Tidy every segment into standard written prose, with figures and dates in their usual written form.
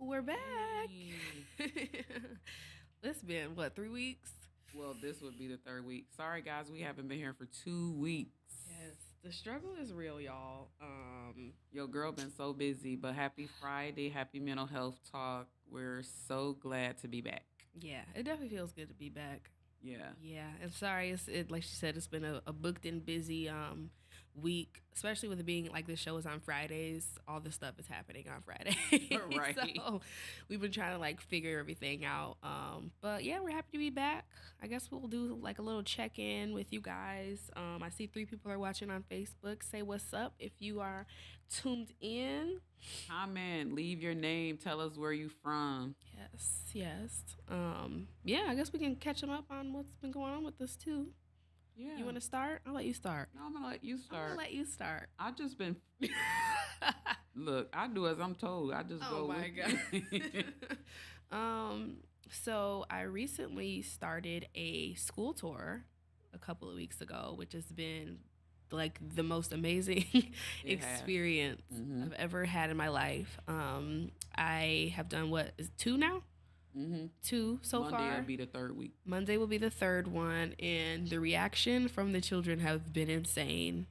We're back. Hey. It's been what, 3 weeks? Well, this would be the third week. Sorry, guys, we haven't been here for 2 weeks. Yes, the struggle is real, y'all. Your girl been so busy, but happy Friday, happy mental health talk. We're so glad to be back. Yeah, it definitely feels good to be back. Yeah. Yeah, and sorry, it like she said, it's been a booked and busy week, especially with it being like the show is on Fridays. All this stuff is happening on Friday, Right. so we've been trying to like figure everything out. But yeah, we're happy to be back. I guess we'll do like a little check in with you guys. I see 3 people are watching on Facebook. Say what's up if you are tuned in. Comment, leave your name, tell us where you from. Yes, yes. Yeah, I guess we can catch them up on what's been going on with us too. Yeah. You want to start? I'll let you start. No, I'm gonna let you I'm gonna start. let you start. I just been look. I do as I'm told. I just Oh go my with it. god. So I recently started a school tour a couple of weeks ago, which has been like the most amazing It has. experience I've ever had in my life. I have done what is two now? Mm-hmm. Two so Monday far. will be the third week. Monday will be the third one, and the reaction from the children have been insane.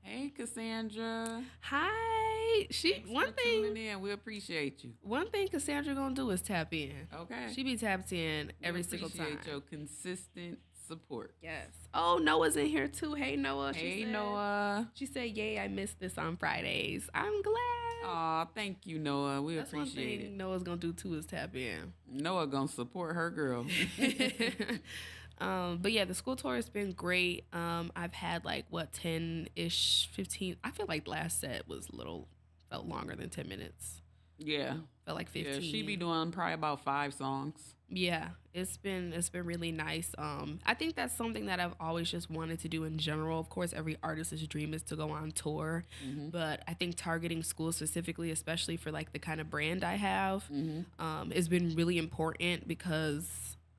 Hey, Cassandra. Hi. She Thanks one for thing tuning in. We appreciate you. one thing Cassandra gonna do is tap in. Okay. She be tapped in We every single time. appreciate your consistent support. Yes. Oh, Noah's in here too. Hey Noah. Hey, Noah. She said, "Yay, I missed this on Fridays. I'm glad." Aw, thank you, Noah. We That's one appreciate thing it. Noah's gonna do too is tap in. Noah gonna support her girl. But yeah, the school tour has been great. I've had like what 10-ish, 15. I feel like the last set was felt longer than 10 minutes. Yeah. Felt like 15. Yeah, she be doing probably about 5 songs. Yeah, it's been really nice. I think that's something that I've always just wanted to do in general. Of course, every artist's dream is to go on tour, but I think targeting schools specifically, especially for like the kind of brand I have, has been really important because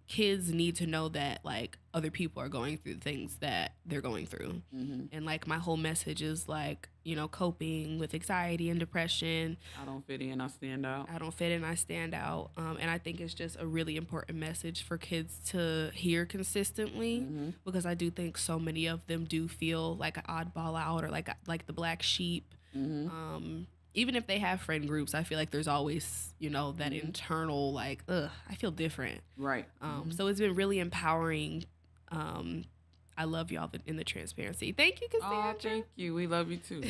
kids need to know that like other people are going through things that they're going through. And like my whole message is like, coping with anxiety and depression. I don't fit in, I stand out. I don't fit in, I stand out. And I think it's just a really important message for kids to hear consistently because I do think so many of them do feel like an oddball out or like the black sheep. Even if they have friend groups, I feel like there's always, that internal like, ugh, I feel different. Right. So it's been really empowering. I love y'all in the transparency. Thank you, Cassandra. Oh, thank you. We love you too.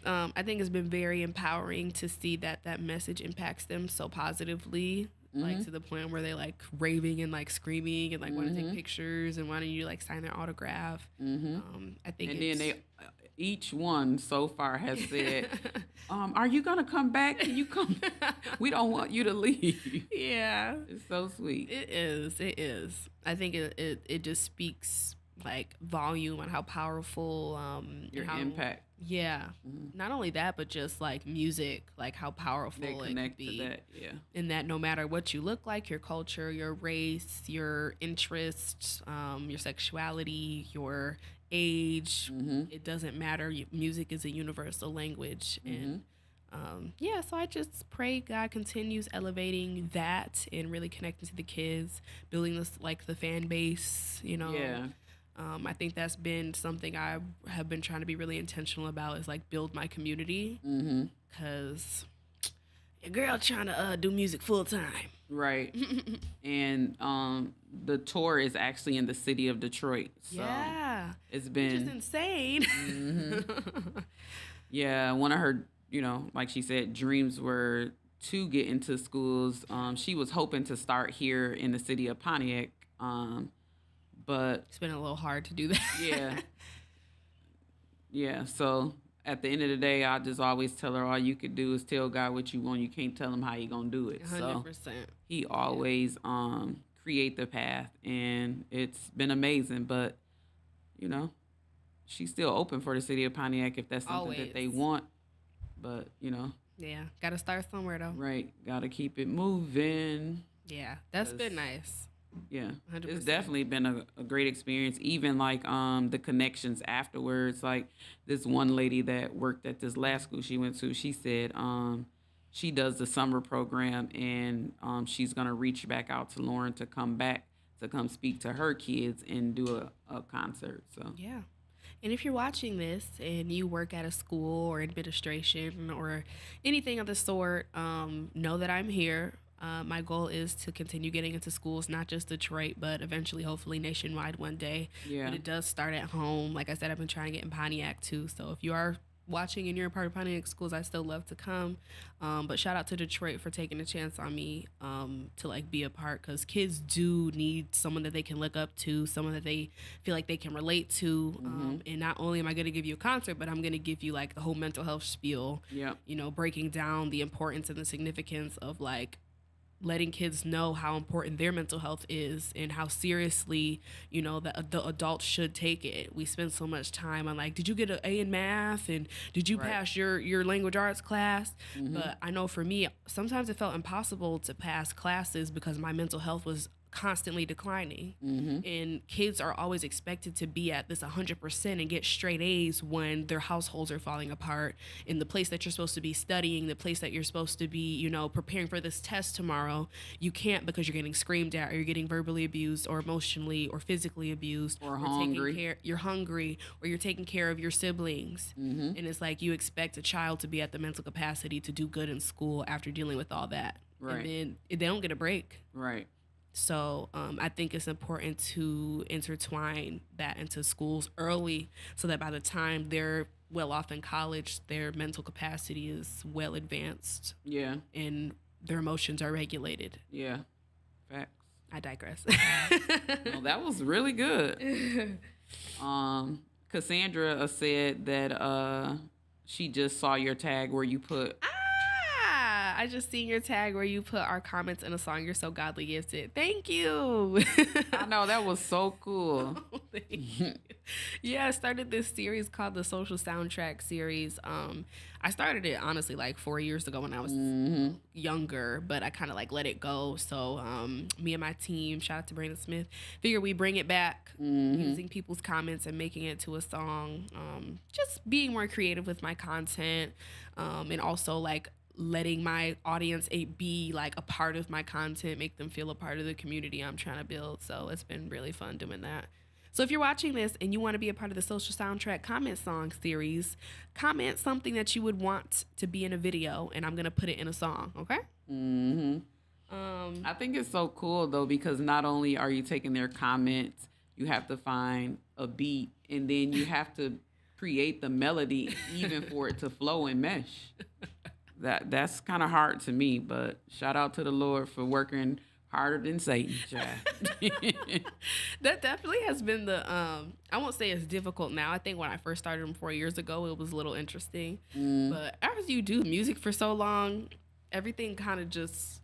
I think it's been very empowering to see that message impacts them so positively, like to the point where they like raving and like screaming and like want to take pictures and wanting you to like sign their autograph. I think, And then each one so far has said, "Are you gonna come back? Can you come? We don't want you to leave." yeah, It's so sweet. it is. It is. I think it just speaks like volume on how powerful Your how, impact. Yeah. Not only that, but just like music, like how powerful They it can connect be. to that. Yeah. And that no matter what you look like, your culture, your race, your interests, your sexuality, your age, it doesn't matter. Music is a universal language. And yeah, so I just pray God continues elevating that and really connecting to the kids, building this like the fan base, Yeah. I think that's been something I have been trying to be really intentional about is like build my community because your girl trying to do music full time. Right. And the tour is actually in the city of Detroit. So Yeah, it's which been is insane. yeah, one of her, like she said, dreams were to get into schools. She was hoping to start here in the city of Pontiac. But It's been a little hard to do that. yeah. Yeah. So at the end of the day, I just always tell her all you could do is tell God what you want. You can't tell him how you gonna do it. 100%. So he always create the path, and it's been amazing. But she's still open for the city of Pontiac if that's something that they Always. want. But Yeah, got to start somewhere though. right, gotta keep it moving. Yeah, that's been 'Cause- nice. Yeah, 100%. it's definitely been a great experience. Even like the connections afterwards. Like this one lady that worked at this last school she went to, she said she does the summer program, and she's gonna reach back out to Lauren to come back to come speak to her kids and do a concert. So Yeah. And if you're watching this and you work at a school or administration or anything of the sort, know that I'm here. My goal is to continue getting into schools, not just Detroit, but eventually, hopefully, nationwide one day. yeah, But it does start at home. Like I said, I've been trying to get in Pontiac too. So if you are watching and you're a part of Pontiac schools, I still love to come. But shout out to Detroit for taking a chance on me to like be a part, because kids do need someone that they can look up to, someone that they feel like they can relate to. And not only am I going to give you a concert, but I'm going to give you like the whole mental health spiel. yeah, You know, breaking down the importance and the significance of like letting kids know how important their mental health is and how seriously, you know, the adults should take it. We spend so much time on like, did you get an A in math, and did you Right. pass your language arts class? But I know for me, sometimes it felt impossible to pass classes because my mental health was constantly declining. And kids are always expected to be at this 100% and get straight A's when their households are falling apart. In the place that you're supposed to be studying, the place that you're supposed to be, you know, preparing for this test tomorrow, you can't because you're getting screamed at, or you're getting verbally abused or emotionally or physically abused, Or taking hungry. you're hungry, or you're taking care of your siblings. And it's like you expect a child to be at the mental capacity to do good in school after dealing with all that. Right. And then they don't get a break. right. So I think it's important to intertwine that into schools early, so that by the time they're well off in college, their mental capacity is well advanced Yeah, and their emotions are regulated. yeah. Facts. I digress. No, that was really good. Cassandra said that she just saw your tag where you put. I just seen your tag where you put our comments in a song. You're so godly gifted. Thank you. I know, that was so cool. Thank you. Yeah, I started this series called the Social Soundtrack series. I started it honestly like 4 years ago when I was younger, but I kind of like let it go. So me and my team, shout out to Brandon Smith, figure we bring it back using people's comments and making it to a song. Just being more creative with my content, and also like letting my audience be like a part of my content, make them feel a part of the community I'm trying to build. So it's been really fun doing that. So if you're watching this and you want to be a part of the Social Soundtrack comment song series, comment something that you would want to be in a video, and I'm going to put it in a song, okay? I think it's so cool though, because not only are you taking their comments, you have to find a beat, and then you have to create the melody even for it to flow and mesh. That's kind of hard to me, but shout out to the Lord for working harder than Satan, child. That definitely has been the I won't say it's difficult now. I think when I first started them 4 years ago, it was a little interesting. But as you do music for so long, everything kind of just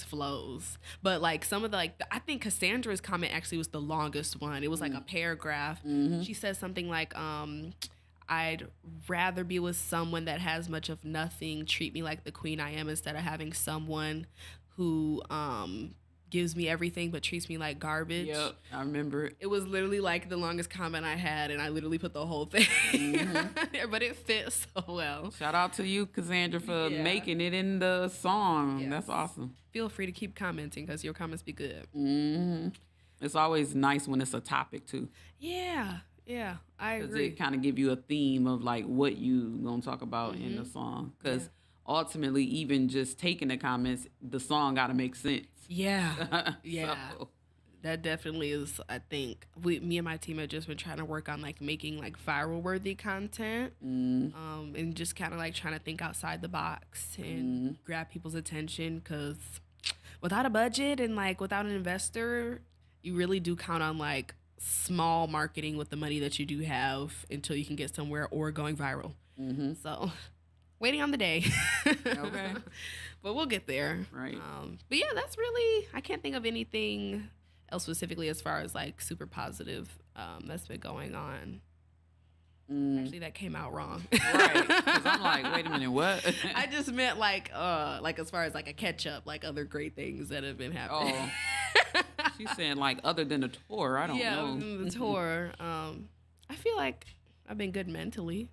flows. But like some of the I think Cassandra's comment actually was the longest one. It was like a paragraph. She says something like I'd rather be with someone that has much of nothing, treat me like the queen I am, instead of having someone who gives me everything but treats me like garbage. Yep, I remember it. It was literally like the longest comment I had, and I literally put the whole thing there, but it fits so well. Shout out to you, Cassandra, for Yeah. making it in the song. Yes. That's awesome. Feel free to keep commenting because your comments be good. It's always nice when it's a topic too, Yeah, I because agree. it kind of give you a theme of like what you gonna talk about in the song. Because ultimately, even just taking the comments, the song got to make sense. Yeah, yeah. So, That definitely is. I think me and my team have just been trying to work on like making like viral worthy content, and just kind of like trying to think outside the box and grab people's attention. Because without a budget and like without an investor, you really do count on like small marketing with the money that you do have until you can get somewhere or going viral. So waiting on the day. Okay. But we'll get there. Right. But yeah, that's really, I can't think of anything else specifically as far as like super positive that's been going on. Actually, that came out wrong. Right. Because I'm like, wait a minute, what? I just meant like as far as like a catch up, like other great things that have been happening. Oh. She's saying like other than the tour. I don't Yeah, know. other than the tour. I feel like I've been good mentally.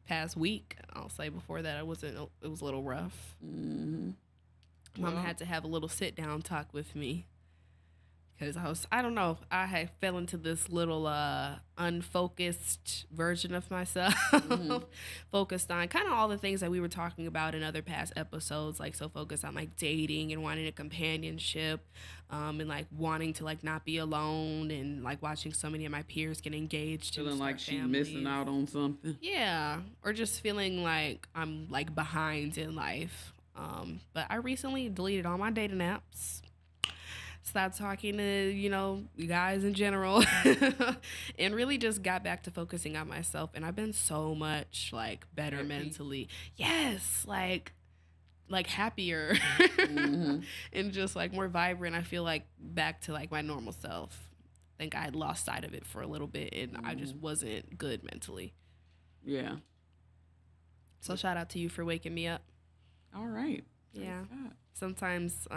past week. I'll say before that, it was a little rough. Mm-hmm. Mom had to have a little sit down talk with me because I don't know, I had fell into this little unfocused version of myself, focused on kind of all the things that we were talking about in other past episodes, like so focused on like dating and wanting a companionship, and like wanting to like not be alone, and like watching so many of my peers get engaged, Feeling and like she missing out on something. Yeah, or just feeling like I'm like behind in life. But I recently deleted all my dating apps, stopped talking to, guys in general, and really just got back to focusing on myself. And I've been so much like better mentally. Yes, like happier, and just like more vibrant. I feel like back to like my normal self. I think I had lost sight of it for a little bit, and I just wasn't good mentally. Yeah. So shout out to you for waking me up. All right. Yeah. Sometimes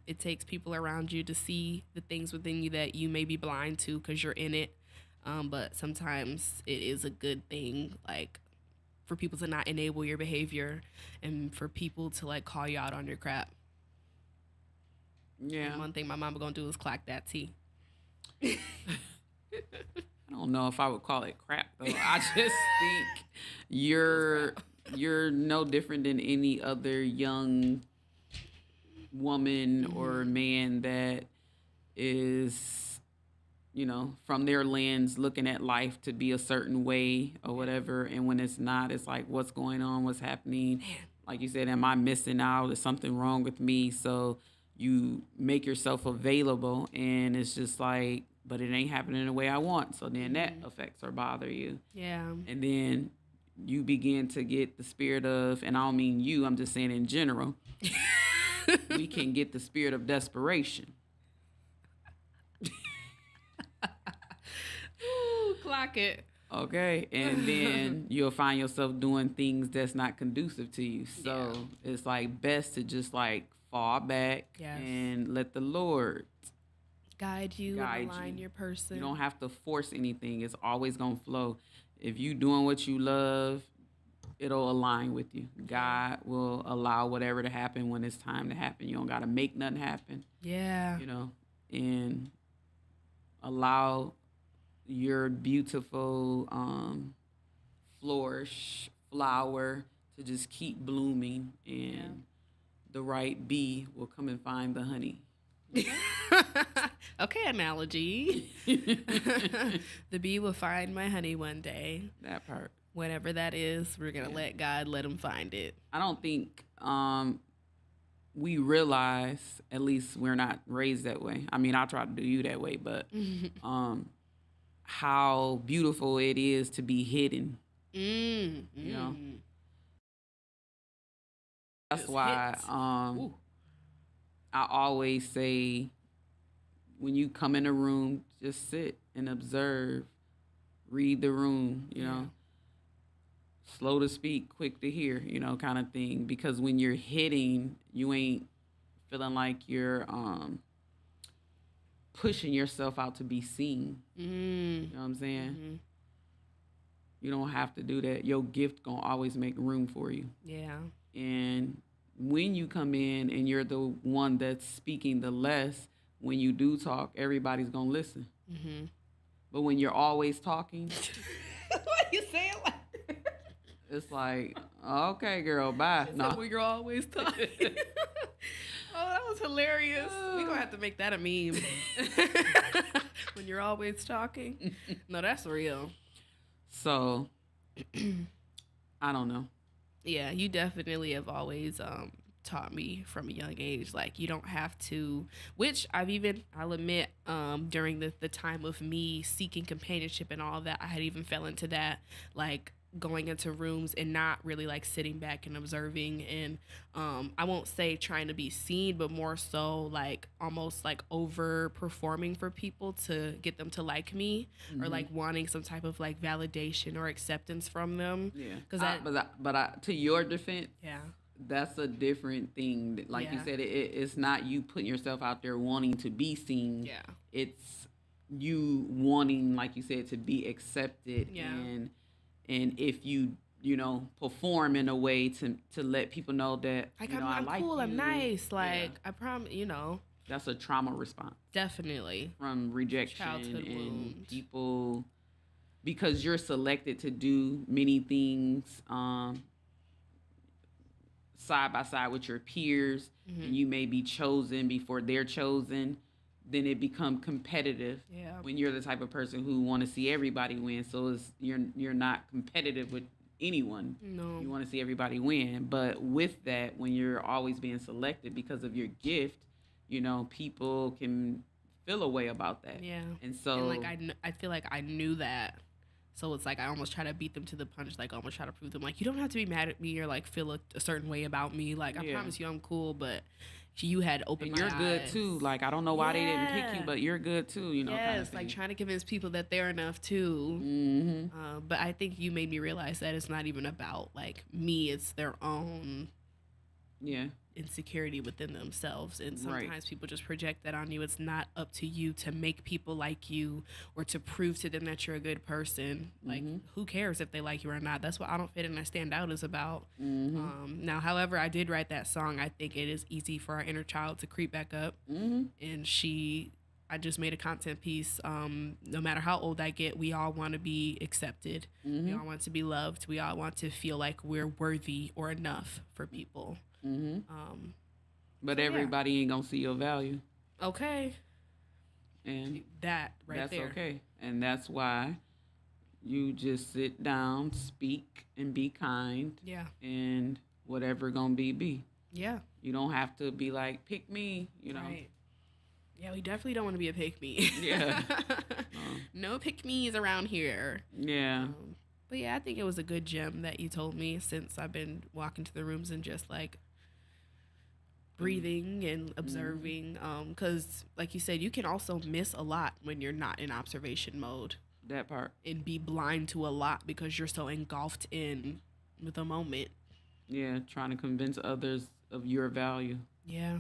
it takes people around you to see the things within you that you may be blind to because you're in it. But sometimes it is a good thing, like, for people to not enable your behavior and for people to, like, call you out on your crap. Yeah. And one thing my mama gonna do is clock that tea. I don't know if I would call it crap, though. I just think you're no different than any other young woman or man that is, from their lens looking at life to be a certain way or whatever. And when it's not, it's like, what's going on? What's happening? Like you said, am I missing out? Is something wrong with me? So you make yourself available, and it's just like, but it ain't happening the way I want. So then that affects or bother you. Yeah. And then you begin to get the spirit of, and I don't mean you, I'm just saying in general, we can get the spirit of desperation. Ooh, clock it. Okay. And then you'll find yourself doing things that's not conducive to you. So it's like best to just like fall back and let the Lord guide you and align your person. You don't have to force anything. It's always going to flow. If you doing what you love, it'll align with you. God will allow whatever to happen when it's time to happen. You don't got to make nothing happen. Yeah. And allow your beautiful flower to just keep blooming, and the right bee will come and find the honey. Okay, analogy. The bee will find my honey one day. That part. Whatever that is, we're going to let God let him find it. I don't think we realize, at least we're not raised that way. I mean, I try to do you that way, but how beautiful it is to be hidden. That's why I always say, when you come in a room, just sit and observe, read the room, slow to speak, quick to hear, kind of thing. Because when you're hitting, you ain't feeling like you're pushing yourself out to be seen. You know what I'm saying? You don't have to do that. Your gift gonna always make room for you. Yeah. And when you come in and you're the one that's speaking the less, when you do talk, everybody's gonna listen. But when you're always talking, why you say it like that? It's like, okay, girl, bye. No, when you're always talking. Oh, that was hilarious. We're gonna have to make that a meme. When you're always talking. No, that's real. So, I don't know. Yeah, you definitely have always taught me from a young age, like, you don't have to, which I'll admit, during the time of me seeking companionship and all of that, I had even fell into that, like, going into rooms and not really like sitting back and observing, and I won't say trying to be seen, but more so like almost like over performing for people to get them to like me, or like wanting some type of like validation or acceptance from them. Yeah, because to your defense, that's a different thing. Like you said, it's not you putting yourself out there wanting to be seen. Yeah, it's you wanting, like you said, to be accepted. Yeah. And if you perform in a way to let people know that, Like I I'm like cool, I'm you. nice. Yeah. Like I promise. That's a trauma response Definitely. from rejection Childhood and wound. people, because you're selected to do many things side by side with your peers, and you may be chosen before they're chosen. Then it become competitive. Yeah. When you're the type of person who want to see everybody win, so you're not competitive with anyone. No. You want to see everybody win, but with that, when you're always being selected because of your gift, people can feel a way about that. Yeah. And so, and like I feel like I knew that. So it's like I almost try to beat them to the punch, like almost try to prove them like you don't have to be mad at me or like feel a certain way about me. Like I promise you I'm cool, but you had opened and my you're good eyes. too. Like I don't know why they didn't pick you, but you're good too. Yes, kind of like trying to convince people that they're enough too. But I think you made me realize that it's not even about like me; it's their own insecurity within themselves, and sometimes people just project that on you. It's not up to you to make people like you or to prove to them that you're a good person. Like who cares if they like you or not? That's what I Don't Fit and I Stand Out is about. Now however I did write that song, I think it is easy for our inner child to creep back up. And I just made a content piece. No matter how old I get, we all want to be accepted. We all want to be loved. We all want to feel like we're worthy or enough for people. But everybody ain't gonna see your value. Okay. And that's there. That's okay. And that's why you just sit down, speak, and be kind. Yeah. And whatever gonna be. Yeah. You don't have to be like, pick me, Right. Yeah, we definitely don't want to be a pick me. Yeah. No pick me's around here. Yeah. But yeah, I think it was a good gem that you told me, since I've been walking to the rooms and just like breathing and observing. Because like you said, you can also miss a lot when you're not in observation mode. That part. And be blind to a lot because you're so engulfed in with a moment. Yeah, trying to convince others of your value. Yeah.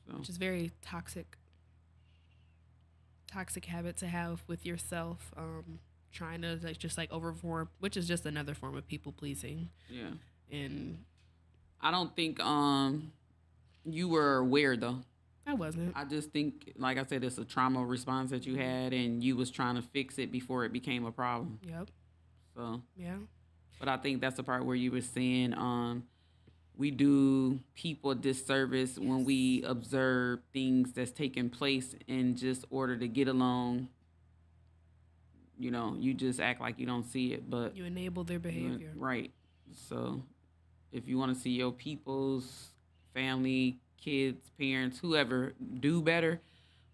So. Which is very toxic habit to have with yourself. Trying to just overperform, which is just another form of people pleasing. Yeah. And I don't think you were aware though. I wasn't. I just think, like I said, it's a trauma response that you had, and you was trying to fix it before it became a problem. Yep. So. Yeah. But I think that's the part where you were saying we do people a disservice when we observe things that's taking place in just order to get along. You just act like you don't see it, but you enable their behavior. Right. So if you want to see your people's family, kids, parents, whoever do better,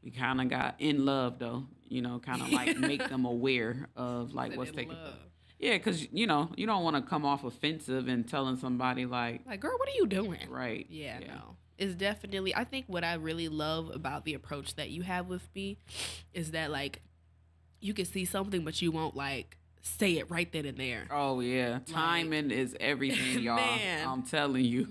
we kind of got in love though, kind of like make them aware of like what's taking place. Yeah, because, you don't want to come off offensive and telling somebody like, girl, what are you doing? Right. Yeah, no. It's definitely, I think what I really love about the approach that you have with me is that, you can see something, but you won't, say it right then and there. Oh, yeah. Timing is everything, y'all. Man. I'm telling you.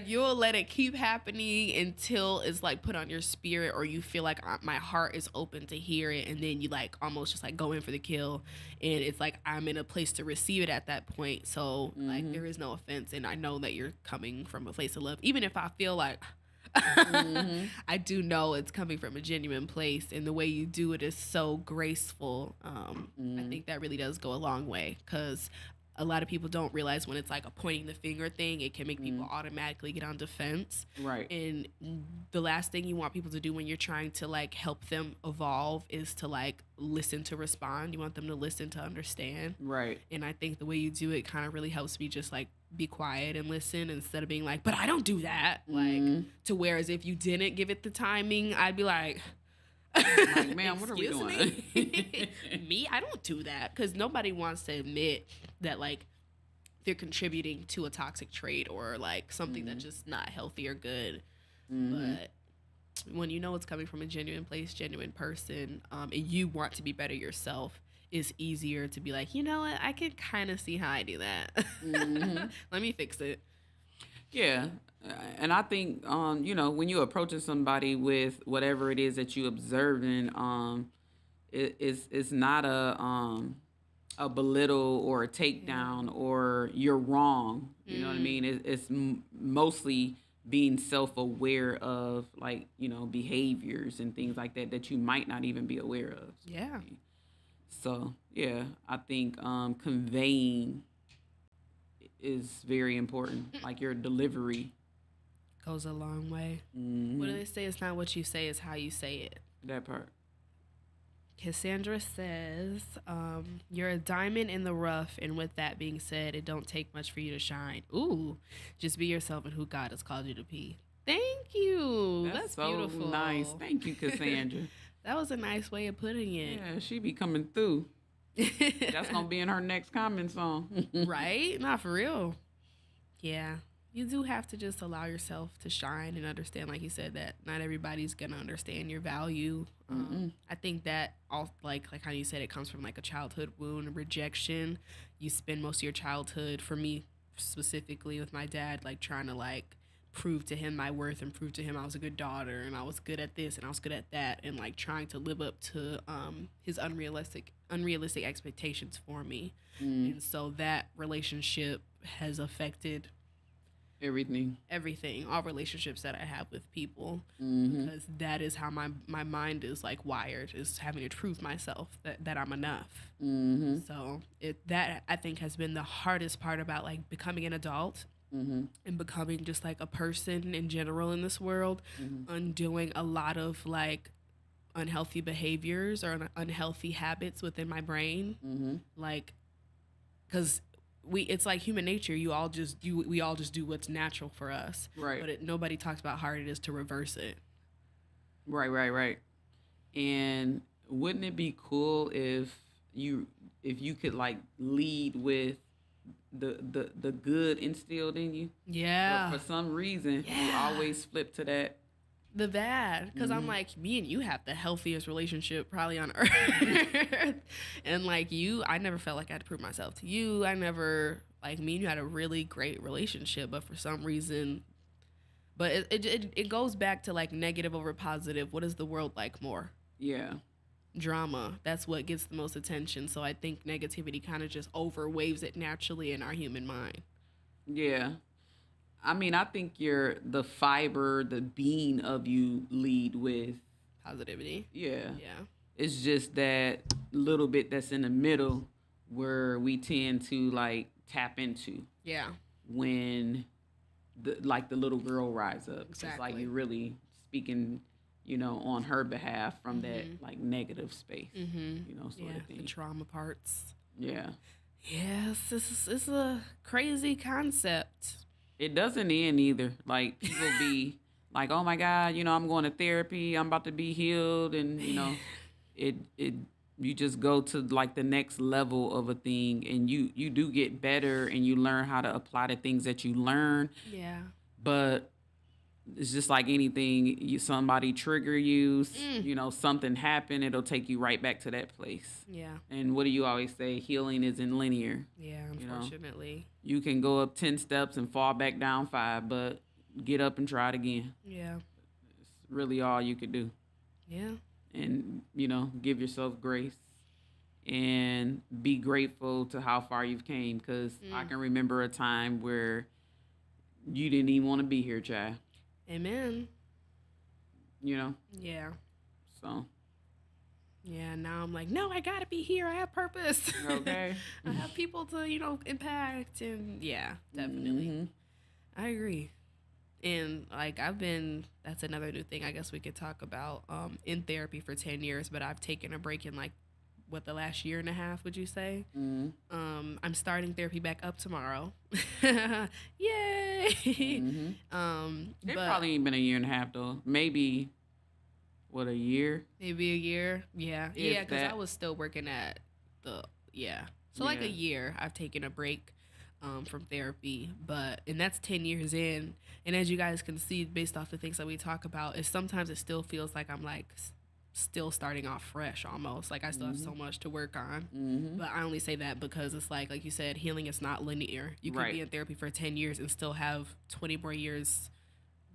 You'll let it keep happening until it's, put on your spirit, or you feel like my heart is open to hear it, and then you, almost just, go in for the kill, and it's I'm in a place to receive it at that point. So, there is no offense, and I know that you're coming from a place of love. Even if I feel I do know it's coming from a genuine place, and the way you do it is so graceful. I think that really does go a long way, because a lot of people don't realize when it's a pointing the finger thing, it can make people automatically get on defense. Right. And the last thing you want people to do when you're trying to help them evolve is to listen to respond. You want them to listen to understand. Right. And I think the way you do it kind of really helps me just be quiet and listen, instead of being but I don't do that. To whereas if you didn't give it the timing, I'd be man, what are we doing? Me? I don't do that, because nobody wants to admit that they're contributing to a toxic trait or something that's just not healthy or good. But when you know it's coming from a genuine place, genuine person, and you want to be better yourself, it's easier to be you know what, I can kind of see how I do that. Let me fix it. Yeah. And I think, when you're approaching somebody with whatever it is that you observing, it's not a a belittle or a takedown or you're wrong. You know what I mean? It's mostly being self-aware of, like, behaviors and things like that that you might not even be aware of. Yeah. So yeah, I think conveying is very important. Like your delivery Goes a long way. What do they say? It's not what you say, it's how you say it. that part. Cassandra says, you're a diamond in the rough, and with that being said, it don't take much for you to shine. Ooh, just be yourself and who God has called you to be. Thank you. That's so beautiful. nice. Thank you, Cassandra. That was a nice way of putting it. Yeah, she be coming through. That's gonna be in her next comment song. Right? Not for real. Yeah. You do have to just allow yourself to shine and understand, like you said, that not everybody's gonna understand your value. I think that all like how you said, it comes from like a childhood wound, rejection. You spend most of your childhood, for me specifically with my dad, like trying to like prove to him my worth and prove to him I was a good daughter and I was good at this and I was good at that, and like trying to live up to his unrealistic expectations for me. And so that relationship has affected Everything, all relationships that I have with people, because that is how my mind is like wired, is having to prove myself that I'm enough. So that I think has been the hardest part about like becoming an adult and becoming just like a person in general in this world, undoing a lot of like unhealthy behaviors or unhealthy habits within my brain, like because it's like human nature. We all just do what's natural for us, right? But nobody talks about how hard it is to reverse it. Right. And wouldn't it be cool if you could like lead with the good instilled in you? Yeah. But for some reason, you always flip to that. The bad, because I'm like, me and you have the healthiest relationship probably on earth. And like I never felt like I had to prove myself to you. I never, like, me and you had a really great relationship, but for some reason, but it goes back to like negative over positive. What is the world like more? Yeah. Drama. That's what gets the most attention. So I think negativity kind of just overwaves it naturally in our human mind. Yeah. I mean, I think the fiber, the being of you lead with positivity. Yeah. Yeah. It's just that little bit that's in the middle where we tend to like tap into. Yeah. When the little girl rise up. Exactly. It's like you're really speaking, on her behalf from that like negative space. Sort of thing. The trauma parts. Yeah. Yes, this is a crazy concept. It doesn't end either. Like, people be like, oh my God, I'm going to therapy. I'm about to be healed. And, you just go to like the next level of a thing, and you do get better and you learn how to apply the things that you learn. Yeah. But it's just like anything, somebody trigger you, something happen, it'll take you right back to that place. Yeah. And what do you always say? Healing isn't linear. Yeah, unfortunately. You can go up 10 steps and fall back down 5, but get up and try it again. Yeah. It's really all you could do. Yeah. And, give yourself grace and be grateful to how far you've came, because I can remember a time where you didn't even want to be here, child. Amen. Yeah. So. Yeah, now I'm like, no, I gotta be here. I have purpose. Okay. I have people to, impact, and yeah, definitely. I agree. And like that's another new thing I guess we could talk about, in therapy for 10 years, but I've taken a break in like, the last year and a half, would you say? I'm starting therapy back up tomorrow. Yay! It probably ain't been a year and a half though. Maybe, a year? Maybe a year. Yeah. Yeah, because that. I was still working at So like a year I've taken a break from therapy, and that's 10 years in. And as you guys can see, based off the things that we talk about, is sometimes it still feels like I'm like still starting off fresh almost. Like I still have so much to work on. But I only say that because it's like you said, healing is not linear. You can be in therapy for 10 years and still have 20 more years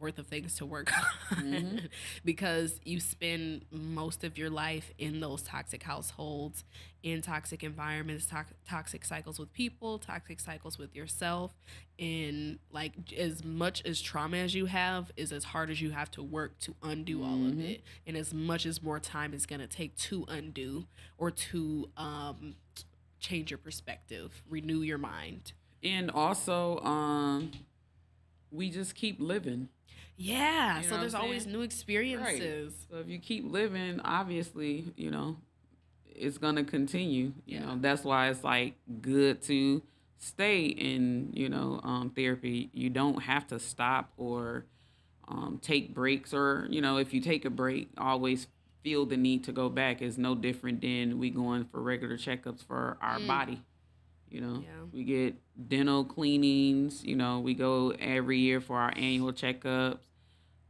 worth of things to work on because you spend most of your life in those toxic households, in toxic environments, toxic cycles with people, toxic cycles with yourself. And like as much as trauma as you have is as hard as you have to work to undo all of it. And as much as more time is going to take to undo or to change your perspective, renew your mind. And also, we just keep living. Yeah, You know so what there's I'm always saying? new Right. experiences. So if you keep living, obviously, it's gonna continue. Yeah. That's why it's like good to stay in, therapy. You don't have to stop or take breaks, or if you take a break, always feel the need to go back. Is no different than we going for regular checkups for our body. Yeah. We get dental cleanings. We go every year for our annual checkups.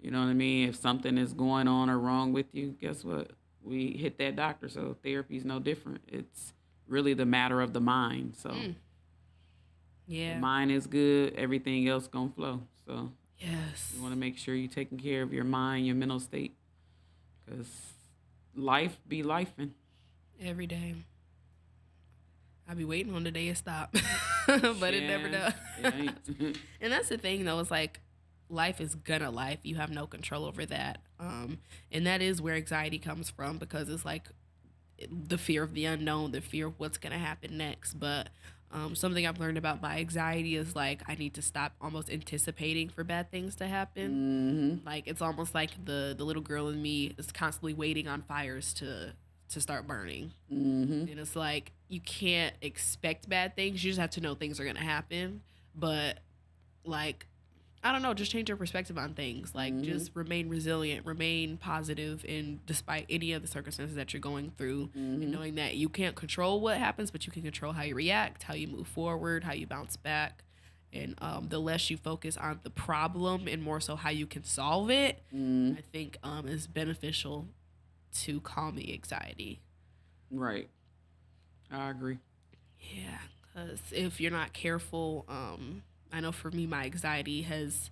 You know what I mean? If something is going on or wrong with you, guess what? We hit that doctor. So therapy is no different. It's really the matter of the mind. So the Yeah. mind is good, everything else gonna flow. So Yes. you want to make sure you're taking care of your mind, your mental state, because life be lifing. Every day. I be waiting on the day to stop, but it never does. It ain't. And that's the thing, though. It's like life is gonna life. You have no control over that. And that is where anxiety comes from because it's like the fear of the unknown, the fear of what's gonna happen next. But something I've learned about my anxiety is like I need to stop almost anticipating for bad things to happen. Like it's almost like the little girl in me is constantly waiting on fires to start burning. And it's like you can't expect bad things. You just have to know things are gonna happen. But like I don't know, just change your perspective on things. Like just remain resilient, remain positive, and despite any of the circumstances that you're going through, and knowing that you can't control what happens, but you can control how you react, how you move forward, how you bounce back. And the less you focus on the problem and more so how you can solve it, I think is beneficial to calm the anxiety. Right. I agree. Yeah, because if you're not careful, I know for me, my anxiety has,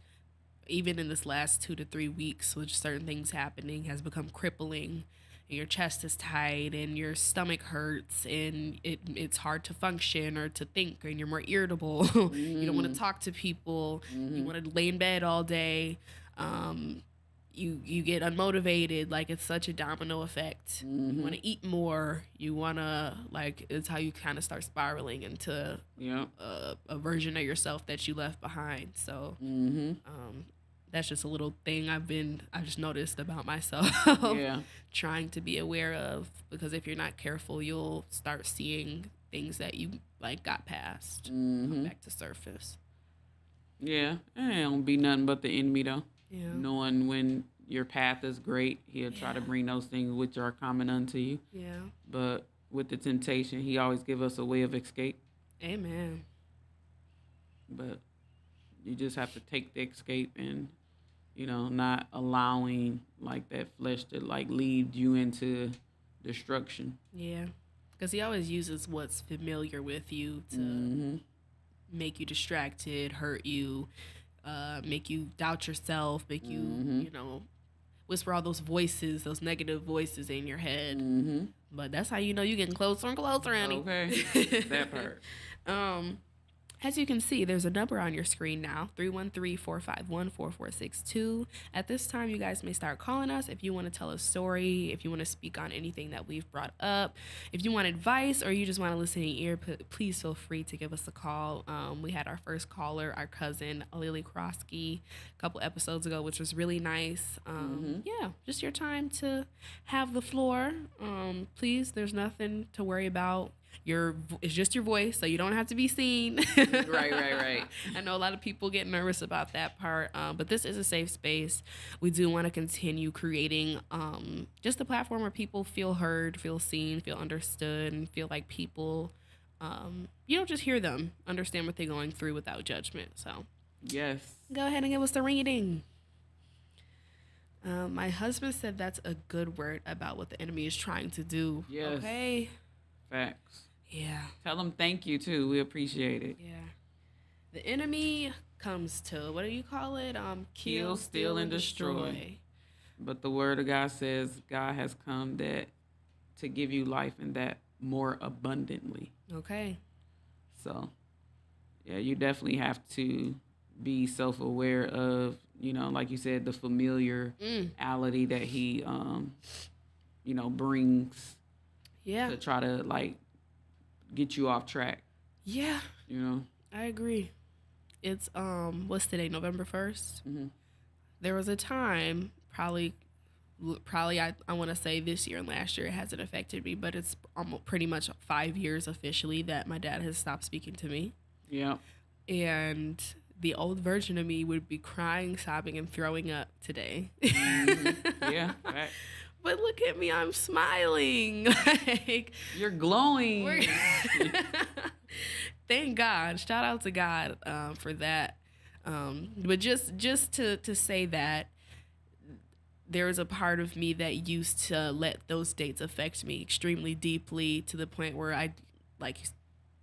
even in this last 2 to 3 weeks, with certain things happening, has become crippling. And your chest is tight, and your stomach hurts, and it's hard to function or to think, and you're more irritable. You don't want to talk to people. You want to lay in bed all day. You get unmotivated. Like it's such a domino effect. You want to eat more. You want to like it's how you kind of start spiraling into Yeah. a version of yourself that you left behind. So that's just a little thing I've just noticed about myself. Yeah. Trying to be aware of because if you're not careful, you'll start seeing things that you like got past come back to surface. Yeah. It don't be nothing but the enemy though. Yeah. Knowing when your path is great, he'll try to bring those things which are common unto you. Yeah. But with the temptation, he always give us a way of escape. Amen. But you just have to take the escape and, not allowing like that flesh to like lead you into destruction. Yeah. Because he always uses what's familiar with you to make you distracted, hurt you, make you doubt yourself, make you, whisper all those voices, those negative voices in your head. But that's how you know you're getting closer and closer, Annie. Okay, that part. As you can see, there's a number on your screen now, 313-451-4462. At this time, you guys may start calling us if you want to tell a story, if you want to speak on anything that we've brought up. If you want advice or you just want to listen in your ear, please feel free to give us a call. We had our first caller, our cousin, Lily Krosky, a couple episodes ago, which was really nice. Yeah, just your time to have the floor. Please, there's nothing to worry about. It's just your voice, so you don't have to be seen. Right. I know a lot of people get nervous about that part, but this is a safe space. We do want to continue creating just a platform where people feel heard, feel seen, feel understood, and feel like people, just hear them, understand what they're going through without judgment. So Yes. go ahead and give us the ring-a-ding. My husband said that's a good word about what the enemy is trying to do. Yes. Okay. Facts. Yeah. Tell them thank you too. We appreciate it. Yeah. The enemy comes to, what do you call it? Kill, steal, and destroy. But the word of God says God has come that to give you life and that more abundantly. Okay. So, yeah, you definitely have to be self-aware of, like you said, the familiarity that he, brings Yeah. to try to like get you off track. Yeah. I agree. It's what's today? November 1st. Mm-hmm. There was a time, probably I want to say this year and last year it hasn't affected me, but it's almost pretty much 5 years officially that my dad has stopped speaking to me. Yeah. And the old version of me would be crying, sobbing, and throwing up today. Mm-hmm. Yeah. Right. But look at me, I'm smiling. Like, you're glowing. Thank God. Shout out to God for that. But just to say that there was a part of me that used to let those dates affect me extremely deeply to the point where I like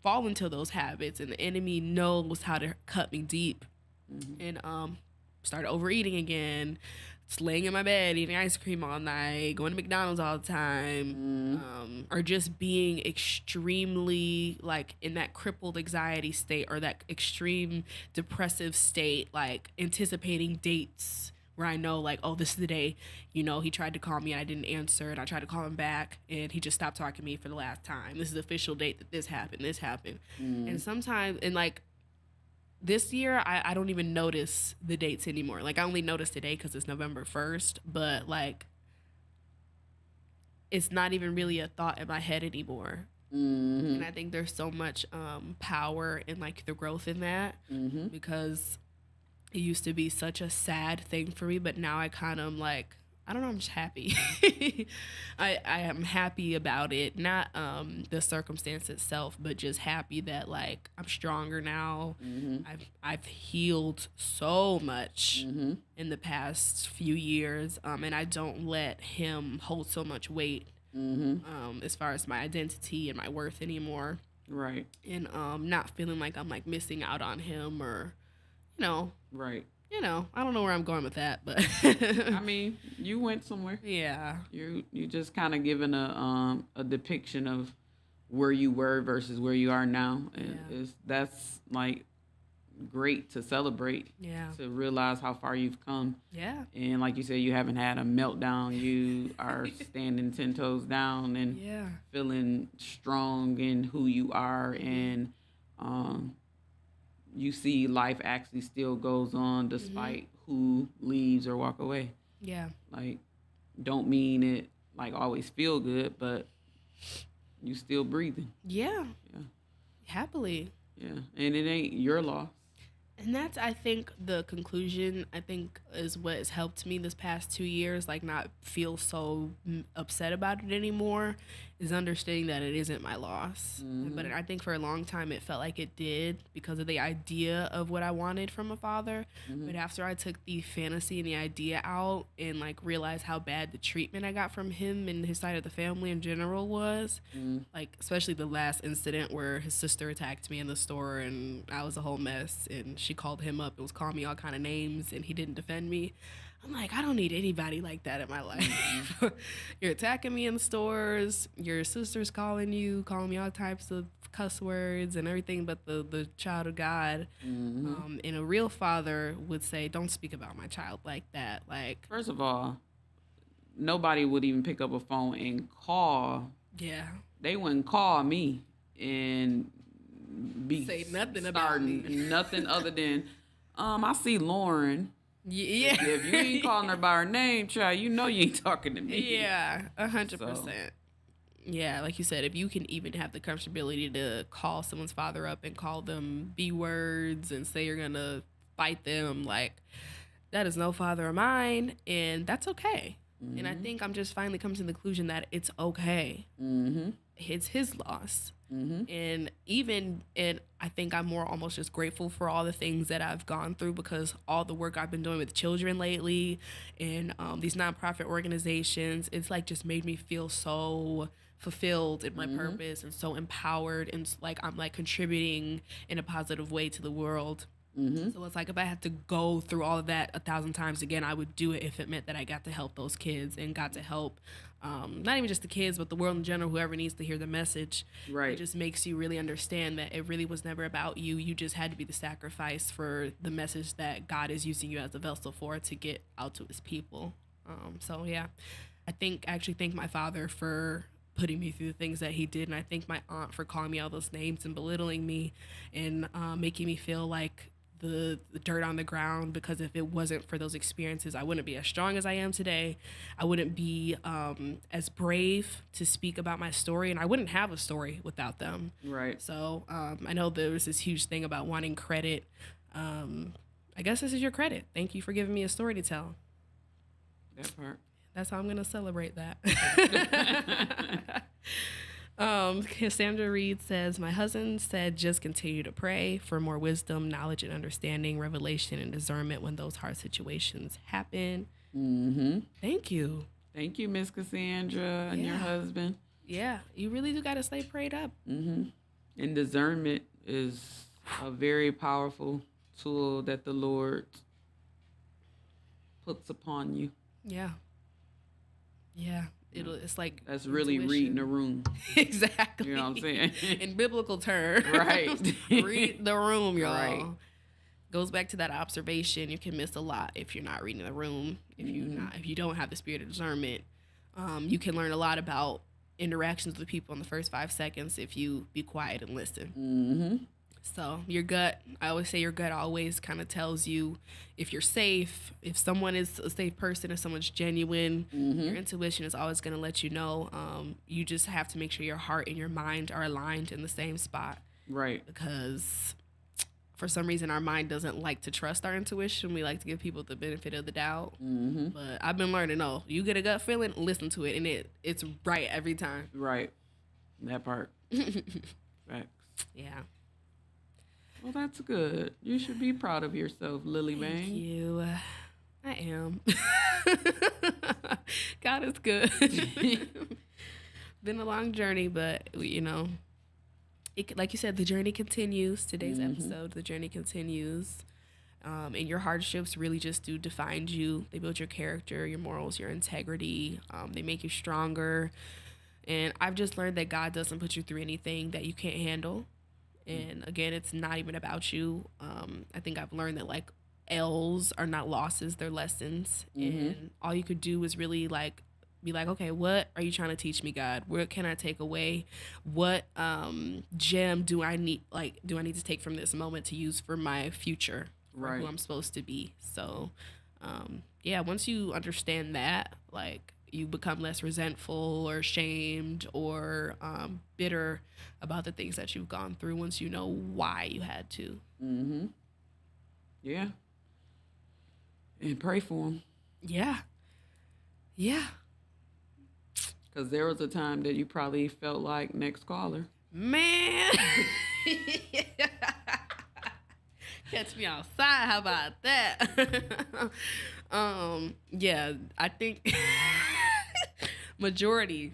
fall into those habits, and the enemy knows how to cut me deep. And started overeating again, just laying in my bed eating ice cream all night, going to McDonald's all the time, or just being extremely like in that crippled anxiety state or that extreme depressive state, like anticipating dates where I know like, oh, this is the day, he tried to call me and I didn't answer, and I tried to call him back and he just stopped talking to me for the last time. This is the official date that this happened. And sometimes, and like this year, I don't even notice the dates anymore. Like I only notice today because it's November 1st, but like it's not even really a thought in my head anymore. And I think there's so much power in like the growth in that, because it used to be such a sad thing for me, but now I kind of am like, I don't know, I'm just happy. I am happy about it, not the circumstance itself, but just happy that like I'm stronger now. I've healed so much in the past few years, and I don't let him hold so much weight as far as my identity and my worth anymore. Right. And not feeling like I'm like missing out on him, or right. I don't know where I'm going with that, but I mean, you went somewhere. Yeah. You just kind of given a depiction of where you were versus where you are now. And that's like great to celebrate. Yeah. To realize how far you've come. Yeah. And like you said, you haven't had a meltdown. You are standing 10 toes down and feeling strong in who you are, and you see life actually still goes on despite who leaves or walk away. Yeah. Like, don't mean it like always feel good, but you still breathing. Yeah. Yeah. Happily. Yeah. And it ain't your loss. And that's, I think, the conclusion, I think, is what has helped me this past 2 years, like not feel so upset about it anymore, is understanding that it isn't my loss. But I think for a long time it felt like it did because of the idea of what I wanted from a father. But after I took the fantasy and the idea out and like realized how bad the treatment I got from him and his side of the family in general was, like especially the last incident where his sister attacked me in the store and I was a whole mess, and she called him up and was calling me all kind of names and he didn't defend me. I'm like, I don't need anybody like that in my life. You're attacking me in the stores. Your sister's calling me all types of cuss words and everything but the child of God. And a real father would say, don't speak about my child like that. Like, first of all, nobody would even pick up a phone and call. Yeah. They wouldn't call me and say nothing about me. Nothing other than, I see Lauren. Yeah. If you ain't calling her by her name, child, you know you ain't talking to me. Yeah, 100%. Yeah, like you said, if you can even have the comfortability to call someone's father up and call them B words and say you're going to fight them, like, that is no father of mine, and that's okay. And I think I'm just finally coming to the conclusion that it's okay. It's his loss. And I think I'm more almost just grateful for all the things that I've gone through, because all the work I've been doing with children lately and these nonprofit organizations, it's like just made me feel so fulfilled in my purpose and so empowered, and like I'm like contributing in a positive way to the world. So it's like if I had to go through all of that 1,000 times again, I would do it if it meant that I got to help those kids and got to help not even just the kids, but the world in general, whoever needs to hear the message. Right. It just makes you really understand that it really was never about you. You just had to be the sacrifice for the message that God is using you as a vessel for to get out to his people. So, yeah, I actually thank my father for putting me through the things that he did. And I thank my aunt for calling me all those names and belittling me and making me feel like the dirt on the ground, because if it wasn't for those experiences, I wouldn't be as strong as I am today. I wouldn't be as brave to speak about my story, and I wouldn't have a story without them. Right. So I know there was this huge thing about wanting credit. I guess this is your credit. Thank you for giving me a story to tell. That part. That's how I'm going to celebrate that. Cassandra Reed says, my husband said, just continue to pray for more wisdom, knowledge, and understanding, revelation, and discernment when those hard situations happen. Thank you. Thank you, Miss Cassandra, and your husband. Yeah, you really do got to stay prayed up. And discernment is a very powerful tool that the Lord puts upon you. Yeah. Yeah. It's like that's really intuition. reading the room. Exactly. You know what I'm saying? In biblical terms. Right. Read the room, y'all. Right. Goes back to that observation. You can miss a lot if you're not reading the room. If you don't have the spirit of discernment, you can learn a lot about interactions with people in the first 5 seconds if you be quiet and listen. So your gut, I always say your gut always kind of tells you if you're safe, if someone is a safe person, if someone's genuine. Your intuition is always going to let you know. You just have to make sure your heart and your mind are aligned in the same spot. Right. Because for some reason our mind doesn't like to trust our intuition. We like to give people the benefit of the doubt. But I've been learning, no, you get a gut feeling, listen to it, and it's right every time. Right. That part. Right. Yeah. Well, that's good. You should be proud of yourself, Lily Bang. Thank you. I am. God is good. Been a long journey, but like you said, the journey continues. Today's episode, the journey continues. And your hardships really just do define you. They build your character, your morals, your integrity. They make you stronger. And I've just learned that God doesn't put you through anything that you can't handle. And again, it's not even about you. I think I've learned that like L's are not losses, they're lessons. And all you could do is really like be like, okay, what are you trying to teach me, God? What can I take away? What gem do I need to take from this moment to use for my future, for who I'm supposed to be? So once you understand that, like, you become less resentful or ashamed or bitter about the things that you've gone through once you know why you had to. Yeah. And pray for them. Yeah. Yeah. Because there was a time that you probably felt like next caller. Man. Catch me outside. How about that? I think majority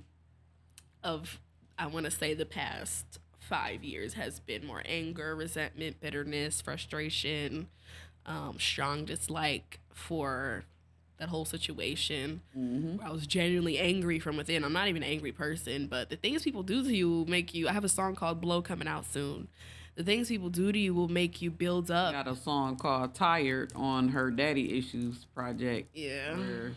of, I want to say, the past 5 years has been more anger, resentment, bitterness, frustration, strong dislike for that whole situation. Where I was genuinely angry from within. I'm not even an angry person, but the things people do to you make you. I have a song called Blow coming out soon. The things people do to you will make you build up. Got a song called Tired on her Daddy Issues project. Yeah. Where...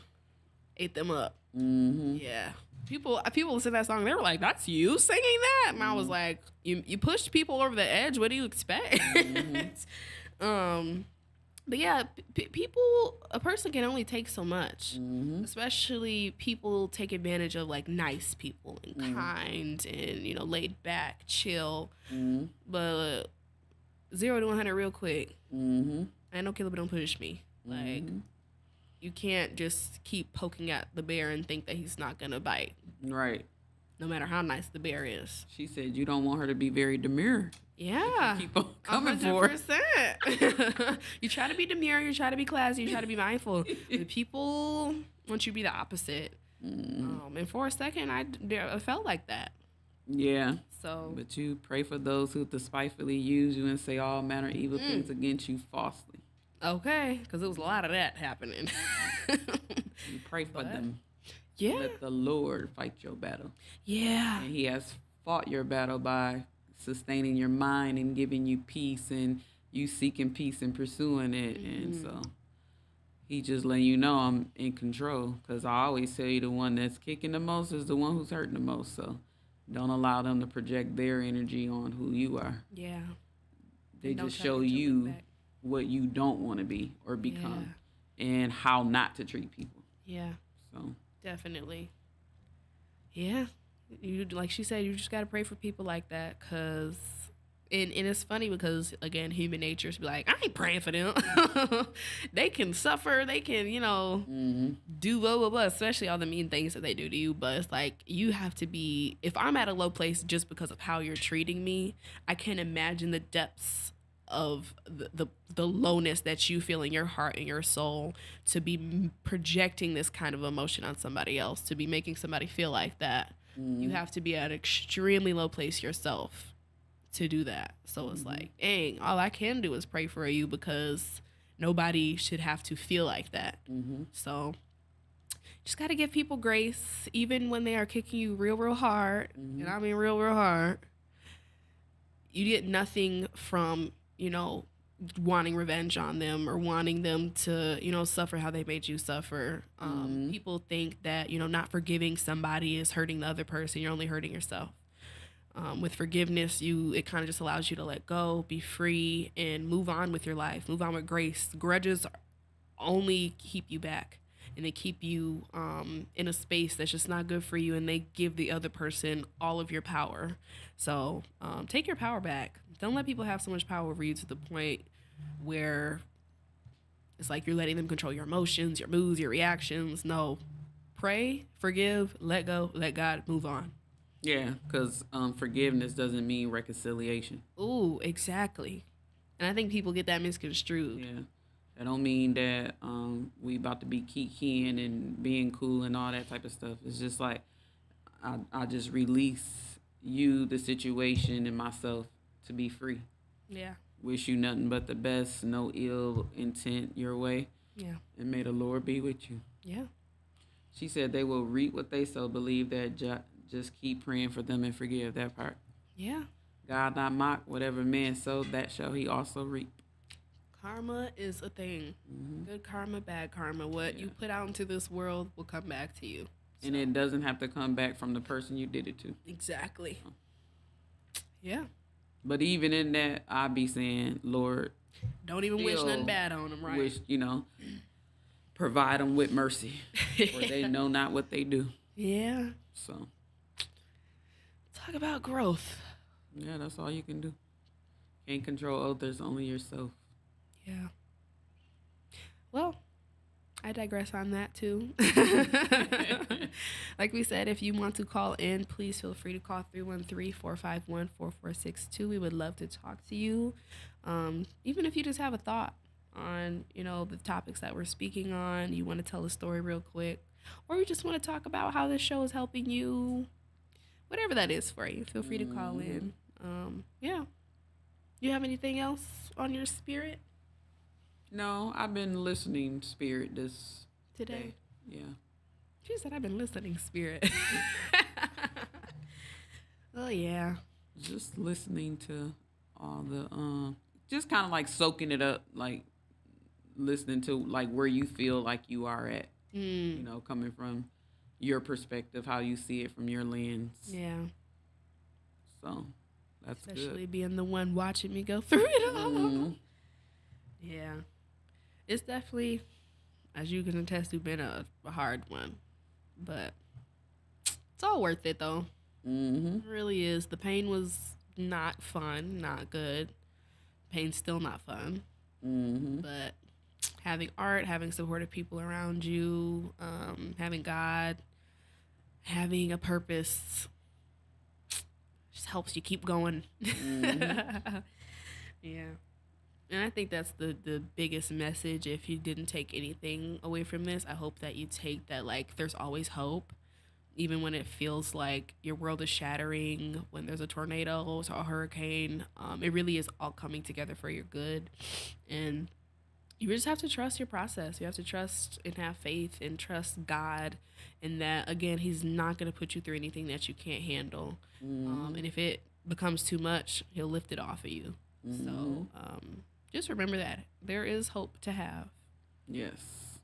Ate them up. Yeah. People listen to that song, they were like, that's you singing that? And I was like, you pushed people over the edge. What do you expect? But yeah, a person can only take so much. Especially people take advantage of like nice people and kind and, laid back, chill. But 0 to 100 real quick. I know killer, but don't push me. Like, you can't just keep poking at the bear and think that he's not going to bite. Right. No matter how nice the bear is. She said you don't want her to be very demure. Yeah. Keep on coming 100%. For it. You try to be demure, you try to be classy, you try to be mindful. The people want you to be the opposite. And for a second, I felt like that. Yeah. So, But you pray for those who despitefully use you and say all manner of evil things against you falsely. okay, because there was a lot of that happening. You pray for But, them. yeah. Let the Lord fight your battle. Yeah. And he has fought your battle by sustaining your mind and giving you peace and you seeking peace and pursuing it. And so he just letting you know I'm in control. Because I always tell you the one that's kicking the most is the one who's hurting the most. So don't allow them to project their energy on who you are. Yeah. They And don't just try to show get your you weight back. what you don't want to be or become and how not to treat people. Yeah. So Definitely. Yeah. You, like she said, you just got to pray for people like that, because and it's funny because, again, human nature is be like, I ain't praying for them. They can suffer, they can, do blah blah blah, especially all the mean things that they do to you. But it's like, you have to be, if I'm at a low place just because of how you're treating me, I can't imagine the depths of the lowness that you feel in your heart and your soul to be projecting this kind of emotion on somebody else, to be making somebody feel like that. You have to be at an extremely low place yourself to do that. So it's like, dang, all I can do is pray for you, because nobody should have to feel like that. So just got to give people grace, even when they are kicking you real, real hard. And I mean real, real hard. You get nothing from, wanting revenge on them or wanting them to, suffer how they made you suffer. People think that, not forgiving somebody is hurting the other person. You're only hurting yourself. With forgiveness, it kind of just allows you to let go, be free, and move on with your life, move on with grace. Grudges only keep you back, and they keep you in a space that's just not good for you, and they give the other person all of your power. So take your power back. Don't let people have so much power over you to the point where it's like you're letting them control your emotions, your moods, your reactions. No. Pray, forgive, let go, let God, move on. yeah, because forgiveness doesn't mean reconciliation. Ooh, exactly. And I think people get that misconstrued. Yeah, that don't mean that we about to be kikiing and being cool and all that type of stuff. It's just like I just release you, the situation, and myself to be free. Yeah. Wish you nothing but the best, no ill intent your way. Yeah. And may the Lord be with you. Yeah. She said they will reap what they sow. Believe that. Just keep praying for them and forgive that part. Yeah. God not mock, whatever man sow, that shall he also reap. Karma is a thing. Good karma, bad karma. What you put out into this world will come back to you. And it doesn't have to come back from the person you did it to. Exactly. Yeah. But even in that, I be saying, Lord, don't even wish nothing bad on them, right? Wish, provide them with mercy, for they know not what they do. Yeah. So, talk about growth. Yeah, that's all you can do. Can't control others, only yourself. Yeah. Well, I digress on that too. Like we said, if you want to call in, please feel free to call 313-451-4462. We would love to talk to you. Even if you just have a thought on, the topics that we're speaking on, you want to tell a story real quick, or you just want to talk about how this show is helping you, whatever that is for you, feel free to call in. Yeah. You have anything else on your spirit? No, I've been listening spirit this Today? day. Yeah. She said I've been listening spirit. Oh, yeah. Just listening to all the, just kind of like soaking it up, like listening to like where you feel like you are at, coming from your perspective, how you see it from your lens. Yeah. So that's especially good. Being the one watching me go through it all. Yeah. It's definitely, as you can attest to, been a hard one. But it's all worth it, though. It really is. The pain was not fun, not good. Pain's still not fun. But having art, having supportive people around you, having God, having a purpose just helps you keep going. Yeah. And I think that's the biggest message. If you didn't take anything away from this, I hope that you take that, like, there's always hope. even when it feels like your world is shattering, when there's a tornado or a hurricane, it really is all coming together for your good. And you just have to trust your process. You have to trust and have faith and trust God, and that again, He's not going to put you through anything that you can't handle. And if it becomes too much, He'll lift it off of you. So just remember that there is hope to have. Yes.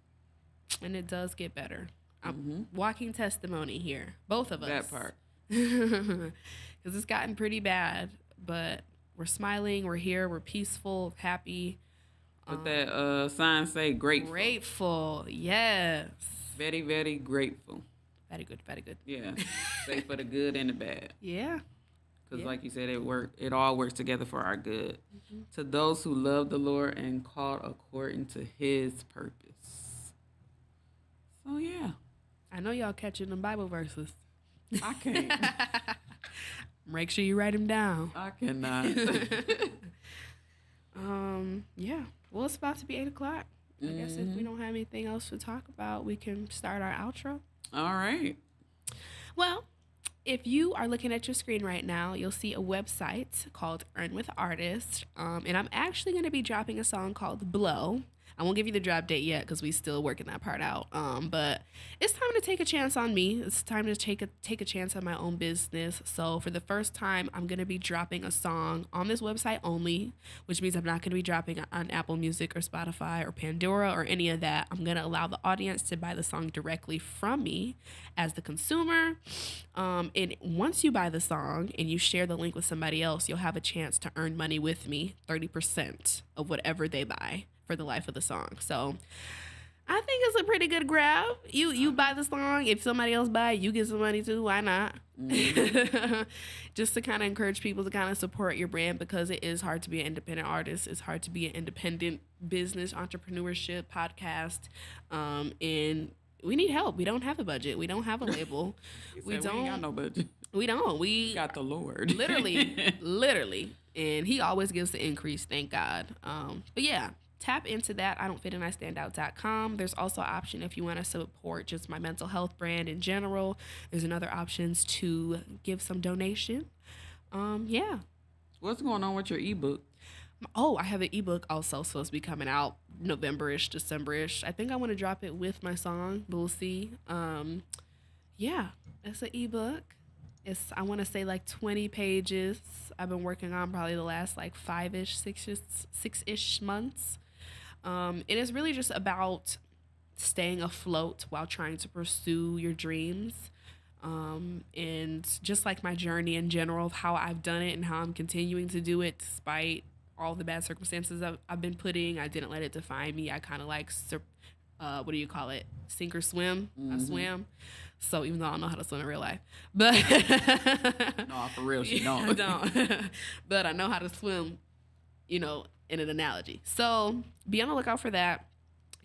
And it does get better. I'm walking testimony here, both of us. That part. Because it's gotten pretty bad, but we're smiling, we're here, we're peaceful, happy. But that sign say grateful. Grateful, yes. Very, very grateful. Very good, very good. Yeah. Say for the good and the bad. Yeah. Because like you said, it all works together for our good. To those who love the Lord and called according to His purpose. So yeah. I know y'all catching them Bible verses. I can't. Make sure you write them down. I cannot. Yeah. Well, it's about to be 8 o'clock. I guess if we don't have anything else to talk about, we can start our outro. All right. Well, if you are looking at your screen right now, you'll see a website called Earn with Artists. And I'm actually going to be dropping a song called Blow. I won't give you the drop date yet because we still working that part out. But it's time to take a chance on me. It's time to take a chance on my own business. So for the first time, I'm going to be dropping a song on this website only, which means I'm not going to be dropping it on Apple Music or Spotify or Pandora or any of that. I'm going to allow the audience to buy the song directly from me as the consumer. And once you buy the song and you share the link with somebody else, you'll have a chance to earn money with me, 30% of whatever they buy for the life of the song. So I think it's a pretty good grab. You buy the song. If somebody else buy it, you get some money too. Why not? Just to kind of encourage people to kind of support your brand, because it is hard to be an independent artist. It's hard to be an independent business, entrepreneurship, podcast. And we need help. We don't have a budget. We don't have a label. We ain't got no budget. We don't. We got the Lord. literally. And He always gives the increase. Thank God. But yeah. Tap into that. IDon'tFitAndIStandOut.com. There's also an option if you want to support just my mental health brand in general. There's another options to give some donation. Yeah. What's going on with your ebook? Oh, I have an ebook also supposed to be coming out November-ish, December-ish. I think I want to drop it with my song, but we'll see. Yeah, it's an ebook. I want to say like 20 pages. I've been working on probably the last like 5-ish, 6-ish months. And it's really just about staying afloat while trying to pursue your dreams. And just like my journey in general of how I've done it and how I'm continuing to do it despite all the bad circumstances I've been putting. I didn't let it define me. I kind of like, what do you call it? Sink or swim. I swam. So even though I don't know how to swim in real life, but no, for real, she don't. I don't. But I know how to swim, in an analogy. So be on the lookout for that.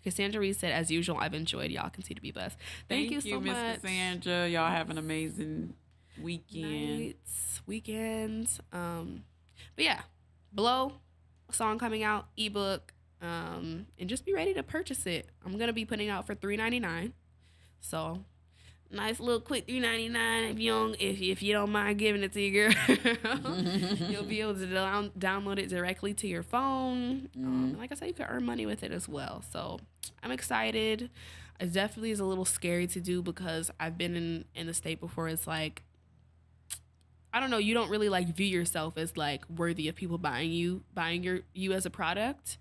Cassandra Reed said, as usual, I've enjoyed. Y'all continue to be blessed. Thank you so Miss much. Cassandra. Y'all have an amazing weekend. Weekends. But yeah, Blow, a song coming out, ebook, and just be ready to purchase it. I'm gonna be putting out for $3.99. So nice little quick $3.99 if you don't mind giving it to your girl. You'll be able to download it directly to your phone. Like I said, you can earn money with it as well. So I'm excited. It definitely is a little scary to do because I've been in the state before. It's like, I don't know, you don't really like view yourself as like worthy of people buying you as a product,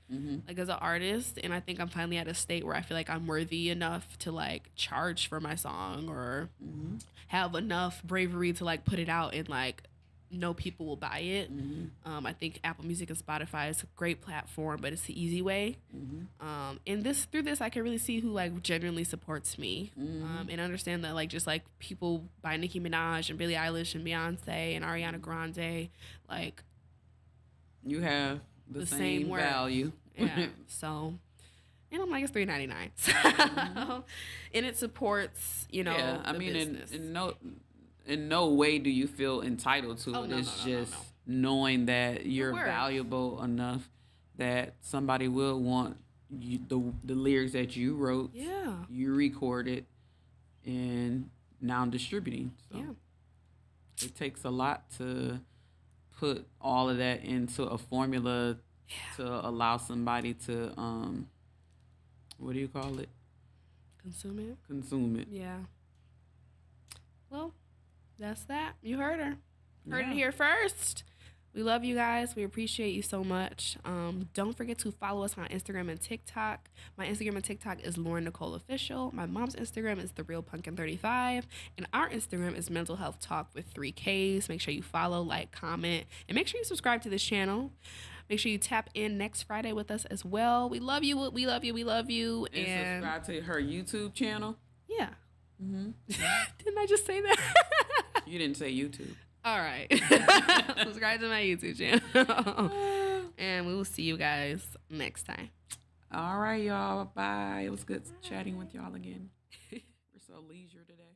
like as an artist. And I think I'm finally at a state where I feel like I'm worthy enough to like charge for my song or have enough bravery to like put it out and like know people will buy it. I think Apple Music and Spotify is a great platform, but it's the easy way. And through this, I can really see who like genuinely supports me, and understand that like just like people buy Nicki Minaj and Billie Eilish and Beyonce and Ariana Grande, like you have the same value. Yeah. So, and I'm like, it's $3.99. So, and it supports, Yeah, I mean, business. in no way do you feel entitled to it. It's just knowing that you're valuable enough that somebody will want you, the lyrics that you wrote, Yeah. you recorded, and now distributing. So Yeah. it takes a lot to put all of that into a formula to allow somebody to what do you call it? Consume it. Consume it. Yeah. Well, that's that. You heard her. Heard Yeah. it here first. We love you guys. We appreciate you so much. Don't forget to follow us on Instagram and TikTok. My Instagram and TikTok is Lauryn Nichole Official. My mom's Instagram is TheRealPumpkin35. And our Instagram is Mental Health Talk with 3 Ks. Make sure you follow, like, comment, and make sure you subscribe to this channel. Make sure you tap in next Friday with us as well. We love you. We love you. We love you. And subscribe to her YouTube channel. Yeah. Mm-hmm. Didn't I just say that? You didn't say YouTube. All right. Subscribe to my YouTube channel. And we will see you guys next time. All right, y'all. Bye. It was good chatting with y'all again. We're so leisure today.